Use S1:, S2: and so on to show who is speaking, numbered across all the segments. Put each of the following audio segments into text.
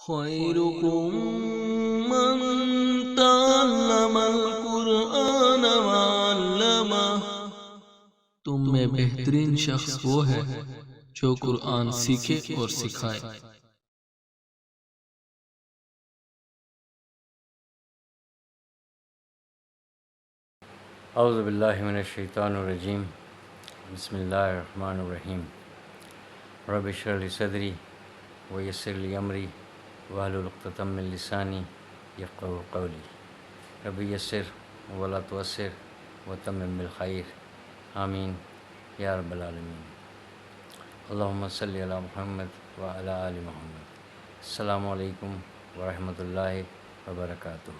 S1: خيركم من تعلم القرآن وعلمه۔ تم میں بہترین شخص وہ ہے جو قرآن سیکھے اور سکھائے۔
S2: اعوذ باللہ من الشیطان الرجیم، بسم اللہ الرحمن الرحیم۔ رب اشرح لی صدری ویسر لی امری واحلل عقدۃ من لسانی یفقہوا قولی۔ رب یسر ولا تعسر وتمم بالخیر، آمین یا رب العالمین۔ اللہم صلی علی محمد وعلی آل محمد۔ السلام علیکم ورحمۃ اللہ وبرکاتہ۔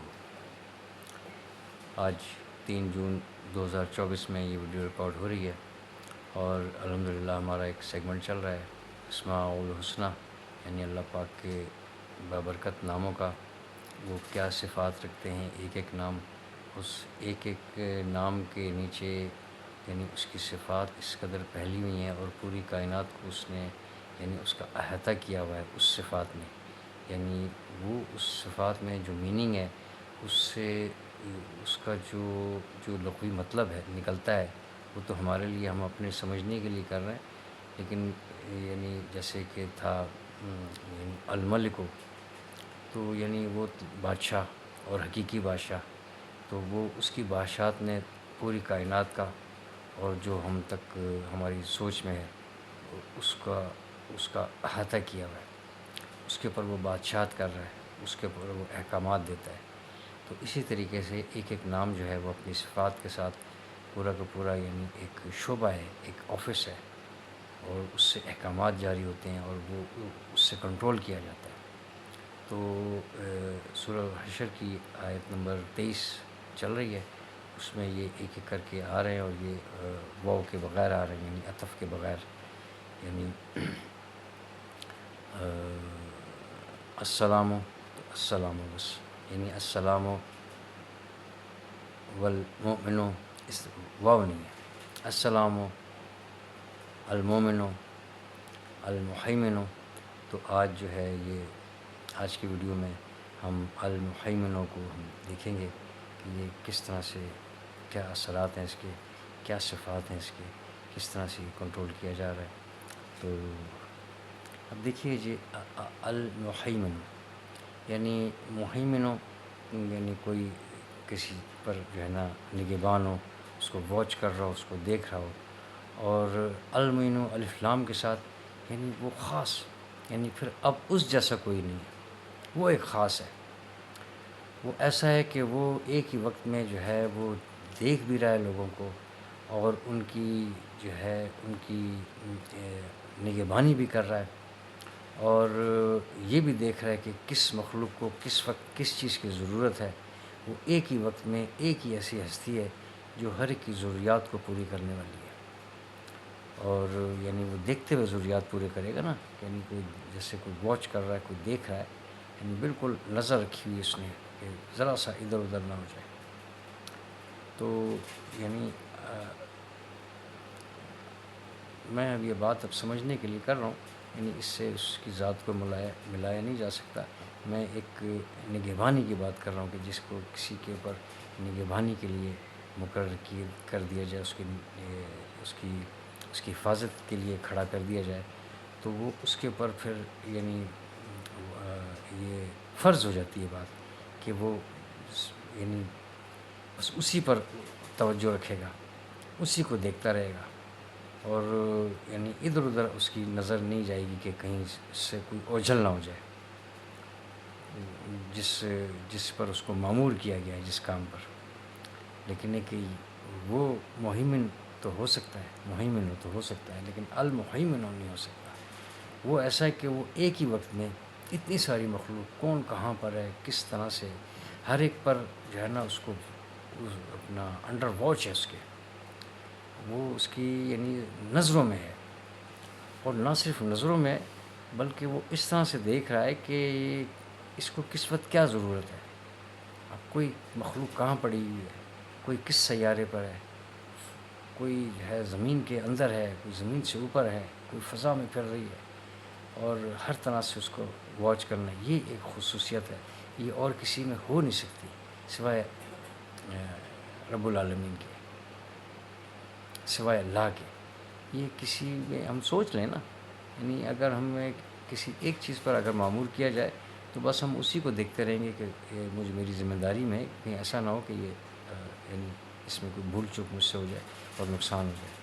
S2: آج 3 جون 2024 میں یہ ویڈیو ریکارڈ ہو رہی ہے اور الحمدللہ ہمارا ایک سیگمنٹ چل رہا ہے اسماء الحسنی، یعنی اللہ پاک کے بابرکت ناموں کا وہ کیا صفات رکھتے ہیں۔ ایک ایک نام، اس ایک ایک نام کے نیچے یعنی اس کی صفات اس قدر پھیلی ہوئی ہیں اور پوری کائنات کو اس نے یعنی اس کا احاطہ کیا ہوا ہے اس صفات میں، یعنی وہ اس صفات میں جو میننگ ہے اس سے اس کا جو لغوی مطلب ہے نکلتا ہے وہ تو ہمارے لیے ہم اپنے سمجھنے کے لیے کر رہے ہیں، لیکن یعنی جیسے کہ تھا یعنی الملک، تو یعنی وہ بادشاہ اور حقیقی بادشاہ، تو وہ اس کی بادشاہت نے پوری کائنات کا اور جو ہم تک ہماری سوچ میں ہے اس کا احاطہ کیا ہوا ہے، اس کے اوپر وہ بادشاہت کر رہا ہے، اس کے اوپر وہ احکامات دیتا ہے۔ تو اسی طریقے سے ایک ایک نام جو ہے وہ اپنی صفات کے ساتھ پورا کا پورا یعنی ایک شعبہ ہے، ایک آفس ہے، اور اس سے احکامات جاری ہوتے ہیں اور وہ اس سے کنٹرول کیا جاتا ہے۔ تو سورہ حشر کی آیت نمبر 23 چل رہی ہے، اس میں یہ ایک ایک کر کے آ رہے ہیں اور یہ واو کے بغیر آ رہے ہیں، یعنی عطف کے بغیر، یعنی السلام، السلام بس، یعنی السلام والمؤمن، اس واو نہیں ہے، السلام المؤمن المحیمن۔ تو آج جو ہے یہ آج کی ویڈیو میں ہم المحیمنوں کو ہم دیکھیں گے کہ یہ کس طرح سے کیا اثرات ہیں اس کے، کیا صفات ہیں اس کے، کس طرح سے کنٹرول کیا جا رہا ہے۔ تو اب دیکھیے جی المحیمن یعنی محیمنوں یعنی کوئی کسی پر جو ہے نا نگہبان ہو، اس کو واچ کر رہا ہو، اس کو دیکھ رہا ہو، اور المعین الف لام کے ساتھ یعنی وہ خاص، یعنی پھر اب اس جیسا کوئی نہیں ہے، وہ ایک خاص ہے، وہ ایسا ہے کہ وہ ایک ہی وقت میں جو ہے وہ دیکھ بھی رہا ہے لوگوں کو اور ان کی جو ہے ان کی نگہبانی بھی کر رہا ہے، اور یہ بھی دیکھ رہا ہے کہ کس مخلوق کو کس وقت کس چیز کی ضرورت ہے۔ وہ ایک ہی وقت میں ایک ہی ایسی ہستی ہے جو ہر ایک کی ضروریات کو پوری کرنے والی ہے، اور یعنی وہ دیکھتے ہوئے ضروریات پورے کرے گا نا، یعنی کوئی جیسے کوئی واچ کر رہا ہے، کوئی دیکھ رہا ہے، یعنی بالکل نظر رکھی ہوئی اس نے کہ ذرا سا ادھر ادھر نہ ہو جائے۔ تو یعنی میں اب یہ بات اب سمجھنے کے لیے کر رہا ہوں، یعنی اس سے اس کی ذات کو ملایا نہیں جا سکتا۔ میں ایک نگہبانی کی بات کر رہا ہوں کہ جس کو کسی کے اوپر نگہبانی کے لیے مقرر کر دیا جائے، اس کی حفاظت کے لیے کھڑا کر دیا جائے، تو وہ اس کے اوپر پھر یعنی یہ فرض ہو جاتی ہے بات کہ وہ یعنی بس اسی پر توجہ رکھے گا، اسی کو دیکھتا رہے گا، اور یعنی ادھر ادھر اس کی نظر نہیں جائے گی کہ کہیں اس سے کوئی اوجھل نہ ہو جائے، جس پر اس کو مامور کیا گیا ہے جس کام پر۔ لیکن کہ وہ محیمن تو ہو سکتا ہے، محیمن تو ہو سکتا ہے، لیکن المحیمن نہیں ہو سکتا۔ وہ ایسا ہے کہ وہ ایک ہی وقت میں اتنی ساری مخلوق کون کہاں پر ہے، کس طرح سے ہر ایک پر جو ہے نا اس کو اپنا انڈر واچ ہے، اس کے وہ اس کی یعنی نظروں میں ہے، اور نہ صرف نظروں میں بلکہ وہ اس طرح سے دیکھ رہا ہے کہ اس کو کس وقت کیا ضرورت ہے۔ اب کوئی مخلوق کہاں پڑی ہوئی ہے، کوئی کس سیارے پر ہے، کوئی جو ہے زمین کے اندر ہے، کوئی زمین سے اوپر ہے، کوئی فضا میں پھر رہی ہے، اور ہر طرح سے اس کو واچ کرنا، یہ ایک خصوصیت ہے، یہ اور کسی میں ہو نہیں سکتی سوائے رب العالمین کے، سوائے اللہ کے۔ یہ کسی میں ہم سوچ لیں نا، یعنی اگر ہمیں کسی ایک چیز پر اگر معمور کیا جائے تو بس ہم اسی کو دیکھتے رہیں گے کہ مجھے میری ذمہ داری میں کہیں ایسا نہ ہو کہ یہ یعنی اس میں کوئی بھول چوک مجھ سے ہو جائے اور نقصان ہو جائے،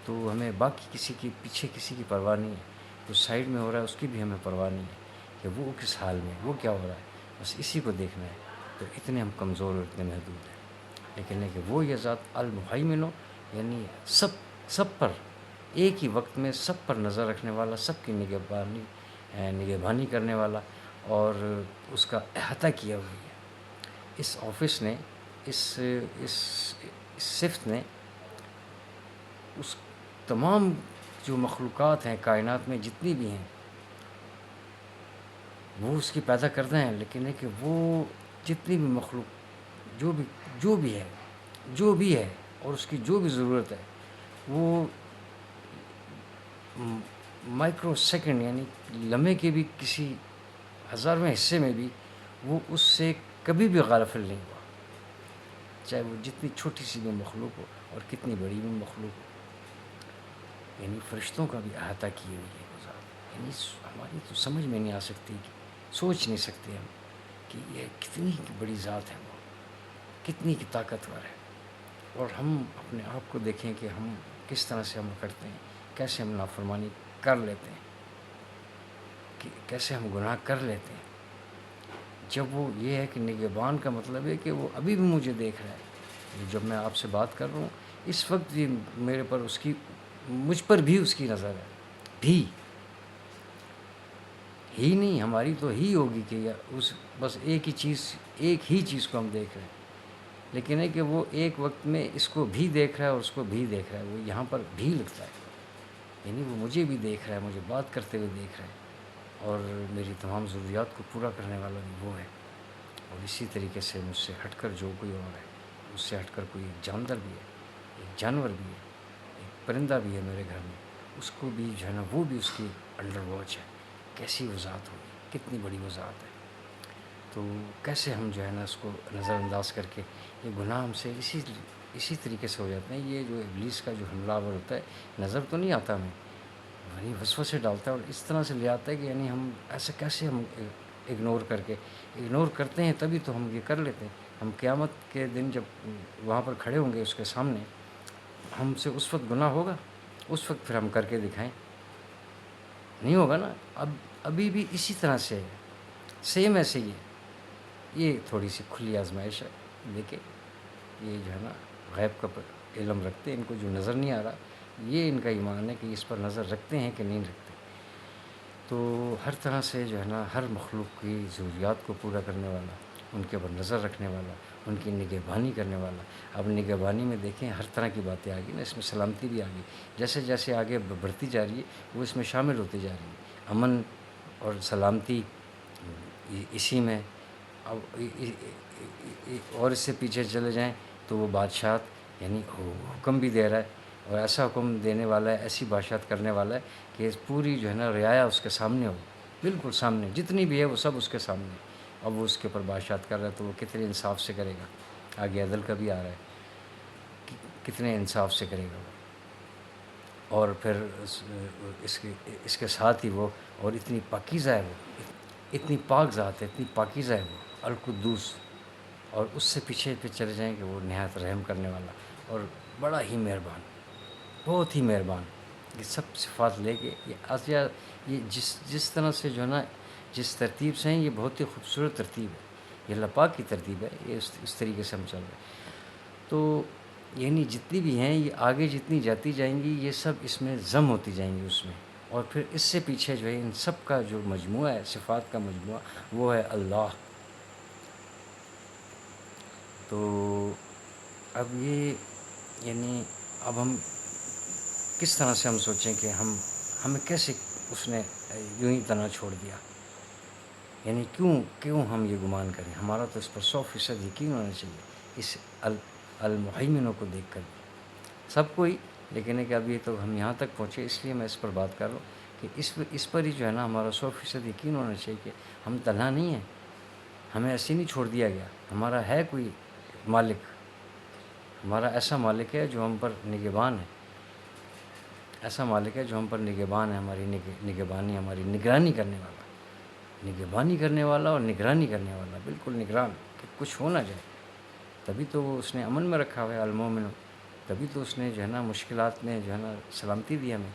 S2: تو ہمیں باقی کسی کی پیچھے کسی کی پرواہ نہیں ہے، جو سائڈ میں ہو رہا ہے اس کی بھی ہمیں پرواہ نہیں ہے کہ وہ کس حال میں، وہ کیا ہو رہا ہے، بس اسی کو دیکھنا ہے۔ تو اتنے ہم کمزور اور اتنے محدود ہیں، لیکن وہ یہ ذات المحیمن ہو، یعنی سب پر ایک ہی وقت میں سب پر نظر رکھنے والا، سب کی نگہبانی کرنے والا، اور اس کا احاطہ کیا ہوا ہے۔ اس آفس نے، اس صفت نے اس تمام جو مخلوقات ہیں کائنات میں جتنی بھی ہیں وہ اس کی پیدا کرتے ہیں، لیکن ہے کہ وہ جتنی بھی مخلوق جو بھی ہے اور اس کی جو بھی ضرورت ہے، وہ مائکرو سیکنڈ یعنی لمحے کے بھی کسی ہزارویں حصے میں بھی وہ اس سے کبھی بھی غافل نہیں ہوا، چاہے وہ جتنی چھوٹی سی بھی مخلوق ہو اور کتنی بڑی بھی مخلوق ہو۔ یعنی فرشتوں کا بھی احاطہ کیے ہوئی ہے وہ ذات، یعنی ہماری تو سمجھ میں نہیں آ سکتی، کہ سوچ نہیں سکتے ہم کہ یہ کتنی بڑی ذات ہے، وہ کتنی کی طاقتور ہے۔ اور ہم اپنے آپ کو دیکھیں کہ ہم کس طرح سے عمل کرتے ہیں، کیسے ہم نافرمانی کر لیتے ہیں، کہ کیسے ہم گناہ کر لیتے ہیں، جب وہ یہ ہے کہ نگہبان کا مطلب ہے کہ وہ ابھی بھی مجھے دیکھ رہا ہے۔ جب میں آپ سے بات کر رہا ہوں اس وقت بھی میرے پر مجھ پر بھی اس کی نظر ہے، بھی ہی نہیں ہماری تو ہی ہوگی کہ بس ایک ہی چیز کو ہم دیکھ رہے ہیں، لیکن ہے کہ وہ ایک وقت میں اس کو بھی دیکھ رہا ہے اور اس کو بھی دیکھ رہا ہے، وہ یہاں پر بھی لکھتا ہے، یعنی وہ مجھے بھی دیکھ رہا ہے، مجھے بات کرتے ہوئے دیکھ رہا ہے، اور میری تمام ضروریات کو پورا کرنے والا بھی وہ ہے۔ اور اسی طریقے سے مجھ سے ہٹ کر جو کوئی اور ہے، مجھ سے ہٹ کر کوئی ایک جاندار بھی ہے، ایک جانور بھی ہے، ایک پرندہ بھی ہے میرے گھر میں، اس کو بھی جو ہے نا وہ بھی اس کی انڈر واچ ہے۔ کیسی وہ ذات ہوگی، کتنی بڑی وہ ذات ہے، تو کیسے ہم جو ہے نا اس کو نظر انداز کر کے یہ گناہ ہم سے اسی طریقے سے ہو جاتے ہیں۔ یہ جو ابلیس کا جو حملہ آور ہوتا ہے، نظر تو نہیں آتا ہمیں، یعنی وسوسے ڈالتا ہے اور اس طرح سے لے آتا ہے کہ یعنی ہم ایسے کیسے ہم اگنور کرتے ہیں، تبھی تو ہم یہ کر لیتے ہیں۔ ہم قیامت کے دن جب وہاں پر کھڑے ہوں گے اس کے سامنے، ہم سے اس وقت گناہ ہوگا، اس وقت پھر ہم کر کے دکھائیں، نہیں ہوگا نا۔ ابھی بھی اسی طرح سے ہے، سیم ایسے ہی ہے۔ یہ تھوڑی سی کھلی آزمائش ہے، دیکھیں یہ جو ہے نا غیب کا علم رکھتے ہیں، ان کو جو نظر نہیں آ رہا، یہ ان کا ایمان ہے کہ اس پر نظر رکھتے ہیں کہ نہیں رکھتے۔ تو ہر طرح سے جو ہے نا ہر مخلوق کی ضروریات کو پورا کرنے والا، ان کے اوپر نظر رکھنے والا، ان کی نگہبانی کرنے والا۔ اب نگہبانی میں دیکھیں ہر طرح کی باتیں آ گئی نا، اس میں سلامتی بھی آ گئی، جیسے جیسے آگے بڑھتی جا رہی ہے وہ اس میں شامل ہوتی جا رہی ہے۔ امن اور سلامتی اسی میں، اور اس سے پیچھے چلے جائیں تو وہ بادشاہت، یعنی حکم بھی دے رہا ہے، اور ایسا حکم دینے والا ہے، ایسی بادشاہت کرنے والا ہے کہ پوری جو ہے نا رعایا اس کے سامنے ہو، بالکل سامنے، جتنی بھی ہے وہ سب اس کے سامنے۔ اب وہ اس کے اوپر بادشاہت کر رہا ہے تو وہ کتنے انصاف سے کرے گا، آگے عدل کا بھی آ رہا ہے، کتنے انصاف سے کرے گا وہ۔ اور پھر اس کے ساتھ ہی وہ، اور اتنی پاکیزہ ہے وہ، اتنی پاک ذات ہے، اتنی پاکیزہ ہے وہ القدوس۔ اور اس سے پیچھے پہ چلے جائیں کہ وہ نہایت رحم کرنے والا اور بڑا ہی مہربان، بہت ہی مہربان۔ یہ سب صفات لے کے یہ جس طرح سے جو ہے نا جس ترتیب سے ہیں، یہ بہت ہی خوبصورت ترتیب ہے، یہ اللہ پاک کی ترتیب ہے، یہ اس طریقے سے ہم چل رہے ہیں۔ تو یعنی جتنی بھی ہیں یہ آگے جتنی جاتی جائیں گی، یہ سب اس میں ضم ہوتی جائیں گی اس میں، اور پھر اس سے پیچھے جو ہے ان سب کا جو مجموعہ ہے، صفات کا مجموعہ، وہ ہے اللہ۔ تو اب یہ یعنی اب ہم کس طرح سے ہم سوچیں کہ ہمیں کیسے اس نے یوں ہی تنہا چھوڑ دیا، یعنی کیوں ہم یہ گمان کریں؟ ہمارا تو اس پر 100% یقین ہونا چاہیے، اس المحیمنوں کو دیکھ کر سب کو ہی، لیکن ہے کہ ابھی تو ہم یہاں تک پہنچے، اس لیے میں اس پر بات کر رہا ہوں کہ اس پر ہی جو ہے نا ہمارا 100% یقین ہونا چاہیے کہ ہم تنہا نہیں ہیں، ہمیں ایسے نہیں چھوڑ دیا گیا، ہمارا ہے کوئی مالک، ہمارا ایسا مالک ہے جو ہم پر نگہبان ہے، ایسا مالک ہے جو ہم پر نگہبان ہے، ہماری نگہبانی، ہماری نگرانی کرنے والا، نگہبانی کرنے والا اور نگرانی کرنے والا، بالکل نگران کہ کچھ ہو نہ جائے. تبھی تو وہ اس نے امن میں رکھا ہوا ہے المومن، تبھی تو اس نے جو ہے نا مشکلات میں جو ہے نا سلامتی دی ہمیں.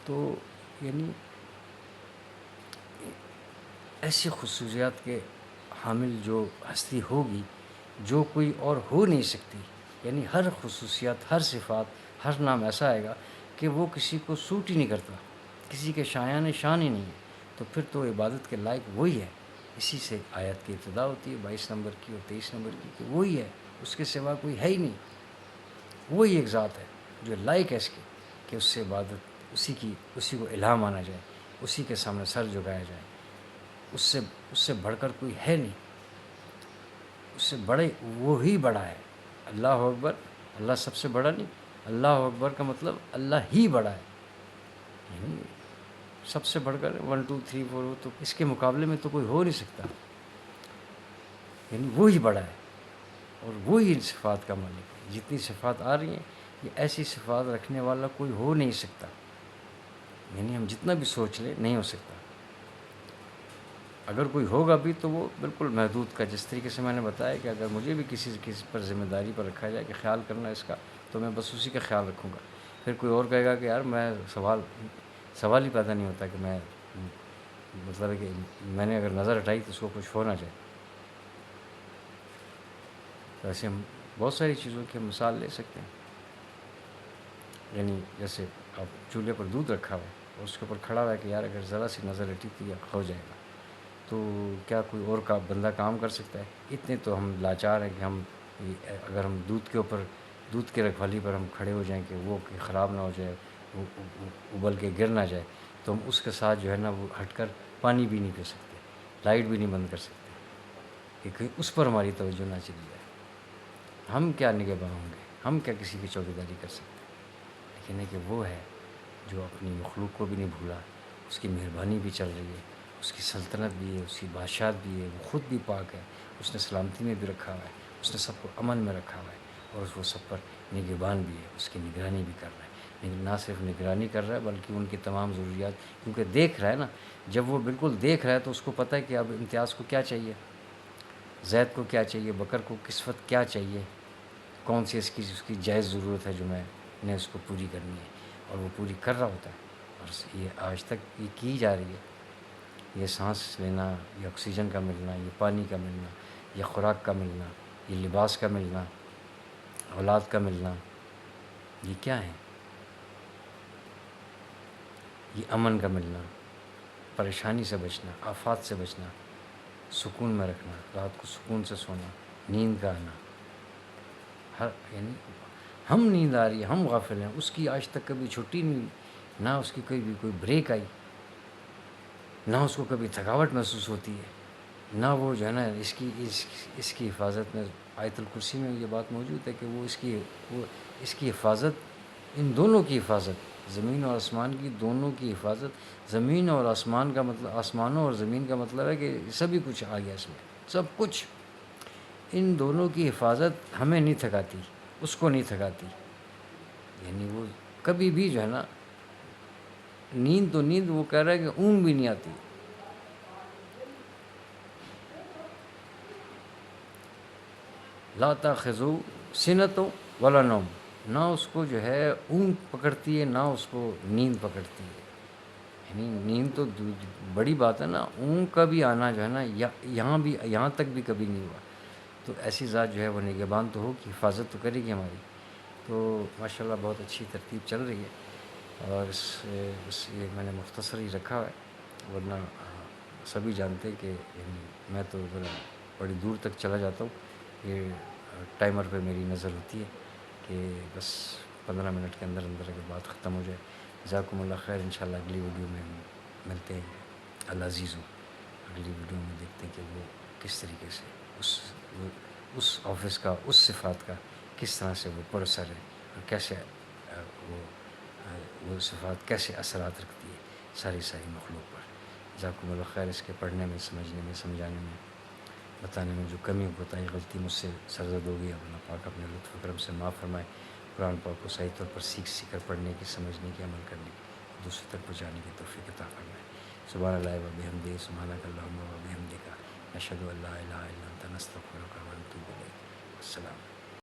S2: تو یعنی ایسی خصوصیات کے حامل جو ہستی ہوگی جو کوئی اور ہو نہیں سکتی، یعنی ہر خصوصیات، ہر صفات، ہر نام ایسا آئے گا کہ وہ کسی کو سوٹ ہی نہیں کرتا، کسی کے شایان شان ہی نہیں ہے، تو پھر تو عبادت کے لائق وہی ہے. اسی سے آیت کی ابتدا ہوتی ہے 22 نمبر کی اور 23 نمبر کی، کہ وہی ہے، اس کے سوا کوئی ہے ہی نہیں. وہی ایک ذات ہے جو لائق ہے اس کی کہ اس سے عبادت اسی کو الہ مانا جائے، اسی کے سامنے سر جھکایا جائے. اس سے بڑھ کر کوئی ہے نہیں، اس سے بڑے وہی بڑا ہے. اللہ اکبر، اللہ سب سے بڑا نہیں، اللہ اکبر کا مطلب اللہ ہی بڑا ہے، یعنی سب سے بڑھ کر 1 2 3 4 تو اس کے مقابلے میں تو کوئی ہو نہیں سکتا، یعنی وہی بڑا ہے اور وہی ان صفات کا مالک ہے. جتنی صفات آ رہی ہیں یہ ایسی صفات رکھنے والا کوئی ہو نہیں سکتا، یعنی ہم جتنا بھی سوچ لیں نہیں ہو سکتا. اگر کوئی ہوگا بھی تو وہ بالکل محدود کا، جس طریقے سے میں نے بتایا کہ اگر مجھے بھی کسی پر ذمہ داری پر رکھا جائے کہ خیال کرنا اس کا، تو میں بس اسی کا خیال رکھوں گا. پھر کوئی اور کہے گا کہ یار میں سوال ہی پیدا نہیں ہوتا کہ میں مطلب ہے کہ میں نے اگر نظر ہٹائی تو اس کو کچھ ہو نہ جائے. تو ایسے ہم بہت ساری چیزوں کی مثال لے سکتے ہیں. یعنی جیسے آپ چولہے پر دودھ رکھا ہوا ہے اور اس کے اوپر کھڑا ہوا ہے کہ یار اگر ذرا سی نظر ہٹی تو یہ ہو جائے گا، تو کیا کوئی اور بندہ کام کر سکتا ہے؟ اتنے تو ہم لاچار ہیں کہ ہم اگر ہم دودھ کے اوپر، دودھ کے رکھوالی پر ہم کھڑے ہو جائیں کہ وہ خراب نہ ہو جائے، وہ ابل کے گر نہ جائے، تو ہم اس کے ساتھ جو ہے نا وہ ہٹ کر پانی بھی نہیں پی سکتے، لائٹ بھی نہیں بند کر سکتے کہ کہیں اس پر ہماری توجہ نہ چلی جائے. ہم کیا نگہباں ہوں گے، ہم کیا کسی کی چوکیداری کر سکتے ہیں؟ لیکن ہے کہ وہ ہے جو اپنی مخلوق کو بھی نہیں بھولا، اس کی مہربانی بھی چل رہی ہے، اس کی سلطنت بھی ہے، اس کی بادشاہت بھی ہے، وہ خود بھی پاک ہے، اس نے سلامتی میں بھی رکھا ہوا ہے، اس نے سب کو امن میں رکھا ہوا ہے، اور وہ سب پر نگہبان بھی ہے، اس کی نگرانی بھی کر رہا ہے. لیکن نہ صرف نگرانی کر رہا ہے بلکہ ان کی تمام ضروریات، کیونکہ دیکھ رہا ہے نا، جب وہ بالکل دیکھ رہا ہے تو اس کو پتہ ہے کہ اب امتیاز کو کیا چاہیے، زید کو کیا چاہیے، بکر کو کسوت کیا چاہیے، کون سی اس کی جائز ضرورت ہے جو میں نے اس کو پوری کرنی ہے، اور وہ پوری کر رہا ہوتا ہے. اور یہ آج تک یہ کی جا رہی ہے. یہ سانس لینا، یہ آکسیجن کا ملنا، یہ پانی کا ملنا، یہ خوراک کا ملنا، یہ لباس کا ملنا، اولاد کا ملنا، یہ کیا ہے؟ یہ امن کا ملنا، پریشانی سے بچنا، آفات سے بچنا، سکون میں رکھنا، رات کو سکون سے سونا، نیند کا آنا. یعنی ہم نیند آ رہی ہے، ہم غافل ہیں، اس کی آج تک کبھی چھٹی نہیں، نہ اس کی کوئی بریک آئی، نہ اس کو کبھی تھکاوٹ محسوس ہوتی ہے، نہ وہ جو ہے نا اس کی حفاظت میں آیت الکرسی میں یہ بات موجود ہے کہ وہ اس کی حفاظت، ان دونوں کی حفاظت، زمین اور آسمان کی دونوں کی حفاظت. زمین اور آسمان کا مطلب، آسمانوں اور زمین کا مطلب ہے کہ سبھی کچھ آ گیا اس میں، سب کچھ. ان دونوں کی حفاظت ہمیں نہیں تھکاتی، اس کو نہیں تھکاتی. یعنی وہ کبھی بھی جو ہے نا، نیند تو نیند، وہ کہہ رہا ہے کہ اونگ بھی نہیں آتی. لا تاخذو سنۃ ولا نوم، نہ اس کو جو ہے اونگ پکڑتی ہے، نہ اس کو نیند پکڑتی ہے. یعنی نیند تو بڑی بات ہے نا، اونگ کا بھی آنا جو ہے نا یہاں تک بھی کبھی نہیں ہوا. تو ایسی ذات جو ہے وہ نگہبان تو ہوگی، حفاظت تو کرے گی ہماری. تو ماشاءاللہ بہت اچھی ترتیب چل رہی ہے، اور اس یہ میں نے مختصر ہی رکھا ہے، ورنہ سبھی جانتے کہ یعنی میں تو بڑی دور تک چلا جاتا ہوں. یہ ٹائمر پہ میری نظر ہوتی ہے کہ بس 15 منٹ کے اندر اندر اگر بات ختم ہو جائے. جزاکم اللہ خیر. انشاءاللہ اگلی ویڈیو میں ملتے ہیں. اللہ عزیز ہو، اگلی ویڈیو میں دیکھتے ہیں کہ وہ کس طریقے سے اس آفس کا، اس صفات کا کس طرح سے وہ پروسر ہے، اور کیسے وہ صفات کیسے اثرات رکھتی ہے. ساری مخلوق پر. جزاکم اللہ خیر. اس کے پڑھنے میں، سمجھنے میں، سمجھانے میں، بتانے میں جو کمی کوتاہی غلطی مجھ سے سرزد ہوگی، اللہ پاک اپنے لطف و کرم سے معاف فرمائے. قرآن پاک کو صحیح طور پر سیکھ کر پڑھنے کی، سمجھنے کی، عمل کرنے کی، دوسرے تک پہنچانے کی توفیق عطا فرمائے. سبحان اللہ و بحمدہ، سبحانک اللہم و بحمدک، نشہد ان لا الہ الا انت، نستغفرک و نتوب الیک. السلام.